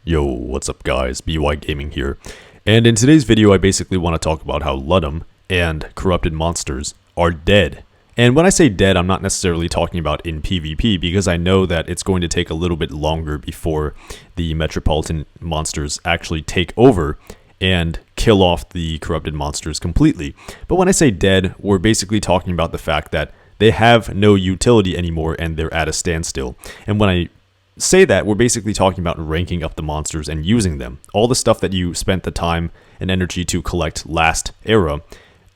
Yo, what's up guys, BY Gaming here, and in today's video I basically want to talk about how Lutum and corrupted monsters are dead. And when I say dead, I'm not necessarily talking about in PvP, because I know that it's going to take a little bit longer before the metropolitan monsters actually take over and kill off the corrupted monsters completely. But when I say dead, we're basically talking about the fact that they have no utility anymore and they're at a standstill. And when I say that, we're basically talking about ranking up the monsters and using them. All the stuff that you spent the time and energy to collect last era,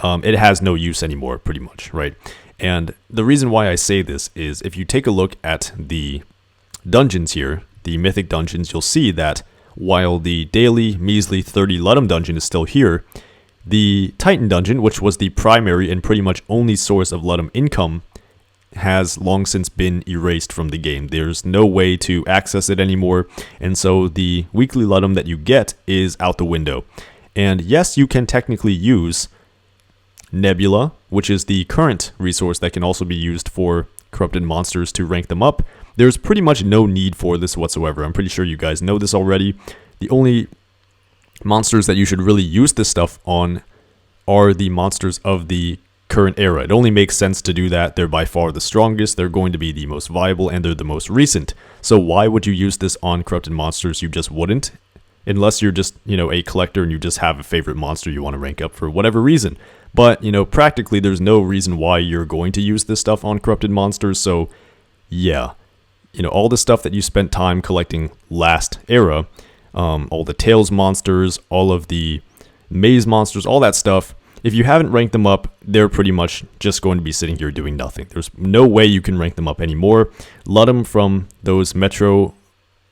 it has no use anymore, pretty much, right? And the reason why I say this is if you take a look at the dungeons here, the mythic dungeons, you'll see that while the daily measly 30 Lutum dungeon is still here, the Titan dungeon, which was the primary and pretty much only source of Lutum income, has long since been erased from the game. There's no way to access it anymore, and so the weekly Lutum that you get is out the window. And yes, you can technically use Nebula, which is the current resource that can also be used for corrupted monsters to rank them up. There's pretty much no need for this whatsoever. I'm pretty sure you guys know this already. The only monsters that you should really use this stuff on are the monsters of the current era. It only makes sense to do that. They're by far the strongest, they're going to be the most viable, and they're the most recent. So why would you use this on corrupted monsters? You just wouldn't, unless you're just, a collector and you just have a favorite monster you want to rank up for whatever reason. But, practically there's no reason why you're going to use this stuff on corrupted monsters. So yeah, all the stuff that you spent time collecting last era, all the Tails monsters, all of the maze monsters, all that stuff, if you haven't ranked them up, they're pretty much just going to be sitting here doing nothing. There's no way you can rank them up anymore. Lutum from those Metro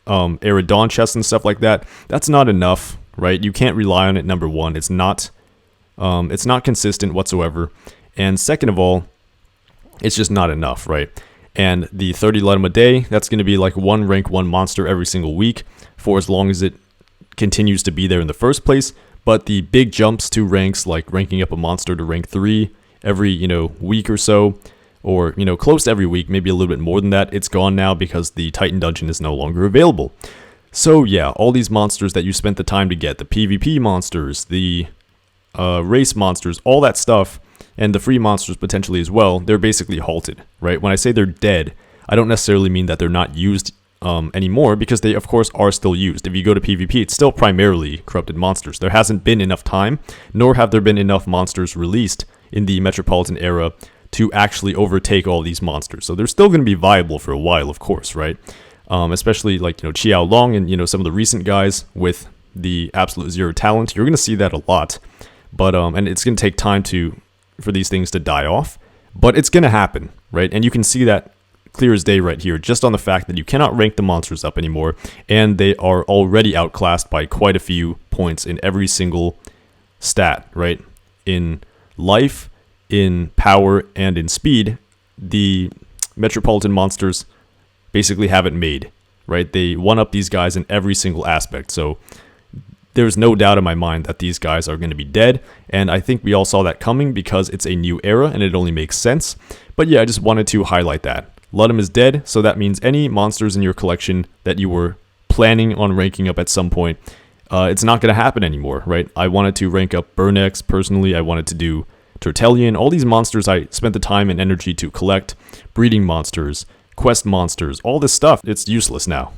era Dawn chests and stuff like that, that's not enough, right? You can't rely on it, number one. It's not consistent whatsoever. And second of all, it's just not enough, right? And the 30 Lutum a day, that's going to be like one rank 1 monster every single week for as long as it continues to be there in the first place. But the big jumps to ranks, like ranking up a monster to rank 3 every, week or so, or, close to every week, maybe a little bit more than that, it's gone now because the Titan dungeon is no longer available. So yeah, all these monsters that you spent the time to get, the PvP monsters, the race monsters, all that stuff, and the free monsters potentially as well, they're basically halted, right? When I say they're dead, I don't necessarily mean that they're not used anymore, because they of course are still used. If you go to PvP, it's still primarily corrupted monsters. There hasn't been enough time, nor have there been enough monsters released in the Metropolitan era to actually overtake all these monsters. So they're still going to be viable for a while, of course, right? Especially like, Qiao Long and, some of the recent guys with the absolute zero talent. You're going to see that a lot. But, and it's going to take time for these things to die off, but it's going to happen, right? And you can see that clear as day right here, just on the fact that you cannot rank the monsters up anymore, and they are already outclassed by quite a few points in every single stat, right? In life, in power, and in speed, the metropolitan monsters basically have it made, right? They one-up these guys in every single aspect, so there's no doubt in my mind that these guys are going to be dead, and I think we all saw that coming because it's a new era and it only makes sense. But yeah, I just wanted to highlight that. Lutum is dead, so that means any monsters in your collection that you were planning on ranking up at some point, it's not going to happen anymore, right? I wanted to rank up Burnex personally, I wanted to do Tertellian, all these monsters I spent the time and energy to collect, breeding monsters, quest monsters, all this stuff, it's useless now.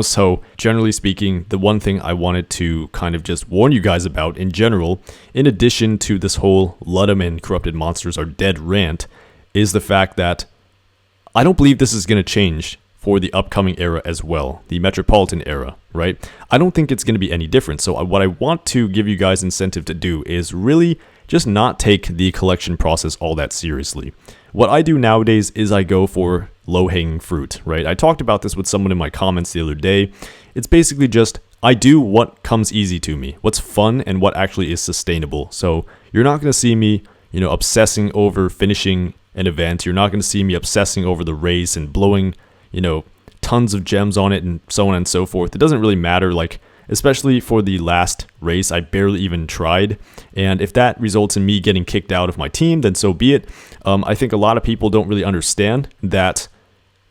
So generally speaking, the one thing I wanted to kind of just warn you guys about in general, in addition to this whole Lutum and corrupted monsters are dead rant, is the fact that I don't believe this is going to change for the upcoming era as well, the Metropolitan era, right? I don't think it's going to be any different. So what I want to give you guys incentive to do is really just not take the collection process all that seriously. What I do nowadays is I go for low-hanging fruit, right? I talked about this with someone in my comments the other day. It's basically just I do what comes easy to me, what's fun and what actually is sustainable. So you're not going to see me, obsessing over finishing an event. You're not going to see me obsessing over the race and blowing, tons of gems on it and so on and so forth. It doesn't really matter, like, especially for the last race, I barely even tried. And if that results in me getting kicked out of my team, then so be it. I think a lot of people don't really understand that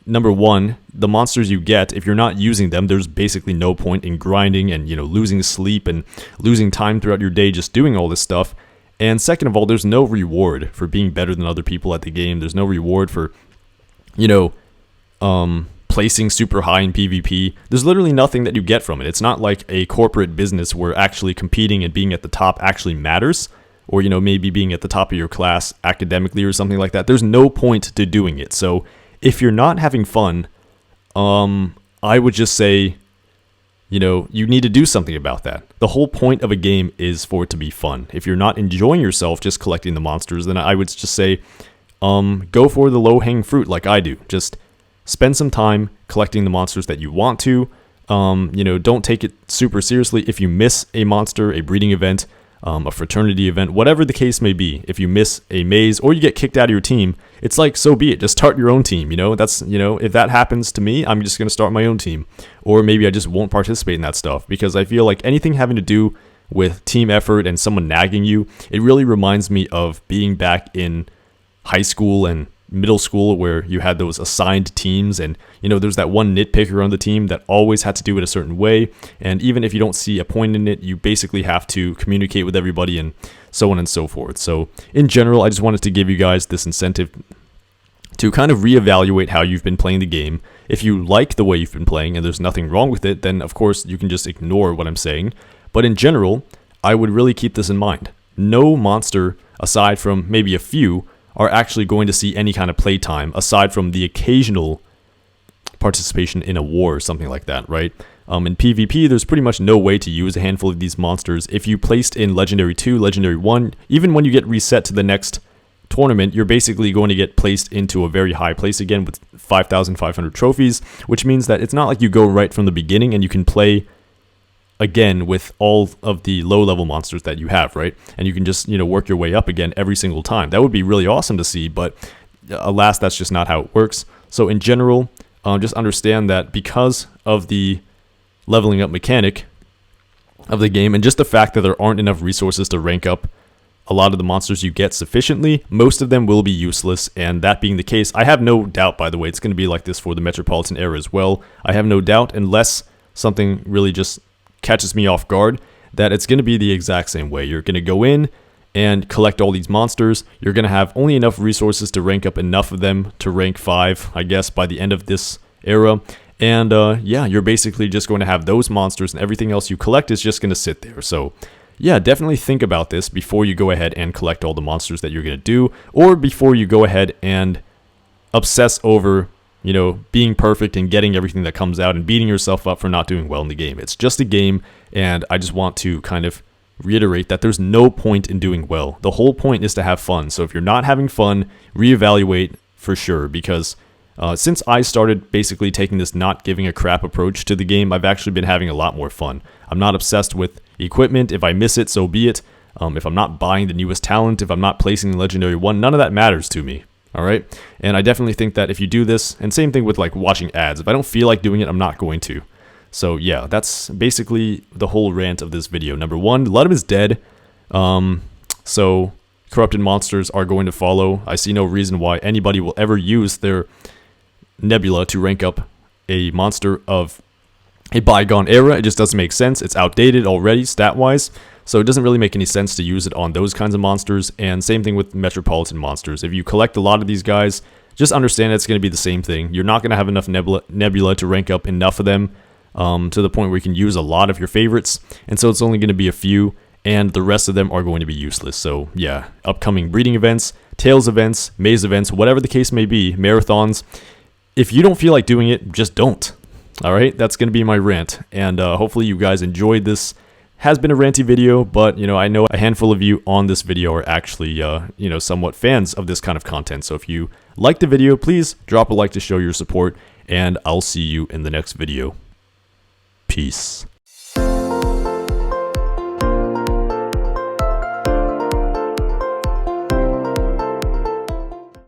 number one, the monsters you get, if you're not using them, there's basically no point in grinding and, losing sleep and losing time throughout your day just doing all this stuff. And second of all, there's no reward for being better than other people at the game. There's no reward for, placing super high in PvP. There's literally nothing that you get from it. It's not like a corporate business where actually competing and being at the top actually matters, or maybe being at the top of your class academically or something like that. There's no point to doing it. So if you're not having fun, I would just say, you need to do something about that. The whole point of a game is for it to be fun. If you're not enjoying yourself just collecting the monsters, then I would just say, go for the low-hanging fruit like I do. Just spend some time collecting the monsters that you want to. Don't take it super seriously. If you miss a monster, a breeding event, a fraternity event, whatever the case may be, if you miss a maze or you get kicked out of your team, it's like, so be it. Just start your own team. That's, if that happens to me, I'm just going to start my own team. Or maybe I just won't participate in that stuff, because I feel like anything having to do with team effort and someone nagging you, it really reminds me of being back in high school and middle school, where you had those assigned teams, and there's that one nitpicker on the team that always had to do it a certain way, and even if you don't see a point in it, you basically have to communicate with everybody and so on and so forth. So in general, I just wanted to give you guys this incentive to kind of reevaluate how you've been playing the game. If you like the way you've been playing and there's nothing wrong with it, then of course you can just ignore what I'm saying. But in general, I would really keep this in mind. No monster, aside from maybe a few, are actually going to see any kind of playtime, aside from the occasional participation in a war or something like that, right? In PvP, there's pretty much no way to use a handful of these monsters. If you placed in Legendary 2, Legendary 1, even when you get reset to the next tournament, you're basically going to get placed into a very high place again with 5,500 trophies, which means that it's not like you go right from the beginning and you can play again with all of the low-level monsters that you have, right? And you can just, work your way up again every single time. That would be really awesome to see, but alas, that's just not how it works. So in general, just understand that because of the leveling up mechanic of the game, and just the fact that there aren't enough resources to rank up a lot of the monsters you get sufficiently, most of them will be useless. And that being the case, I have no doubt, by the way, it's going to be like this for the Metropolitan era as well. I have no doubt, unless something really just catches me off guard, that it's going to be the exact same way. You're going to go in and collect all these monsters. You're going to have only enough resources to rank up enough of them to rank 5, I guess, by the end of this era. And yeah, you're basically just going to have those monsters, and everything else you collect is just going to sit there. So yeah, definitely think about this before you go ahead and collect all the monsters that you're going to do, or before you go ahead and obsess over being perfect and getting everything that comes out and beating yourself up for not doing well in the game. It's just a game, and I just want to kind of reiterate that there's no point in doing well. The whole point is to have fun. So if you're not having fun, reevaluate for sure, because since I started basically taking this not giving a crap approach to the game, I've actually been having a lot more fun. I'm not obsessed with equipment. If I miss it, so be it. If I'm not buying the newest talent, if I'm not placing the Legendary 1, none of that matters to me. All right. And I definitely think that if you do this, and same thing with like watching ads, if I don't feel like doing it, I'm not going to. So yeah, that's basically the whole rant of this video. Number 1, Lutum is dead. So corrupted monsters are going to follow. I see no reason why anybody will ever use their nebula to rank up a monster of a bygone era. It just doesn't make sense. It's outdated already stat-wise. So it doesn't really make any sense to use it on those kinds of monsters. And same thing with Metropolitan monsters. If you collect a lot of these guys, just understand it's going to be the same thing. You're not going to have enough nebula to rank up enough of them to the point where you can use a lot of your favorites. And so it's only going to be a few, and the rest of them are going to be useless. So yeah, upcoming breeding events, tails events, maze events, whatever the case may be, marathons. If you don't feel like doing it, just don't. All right, that's going to be my rant. And hopefully you guys enjoyed this. Has been a ranty video, but I know a handful of you on this video are actually somewhat fans of this kind of content. So if you like the video, please drop a like to show your support, and I'll see you in the next video. Peace.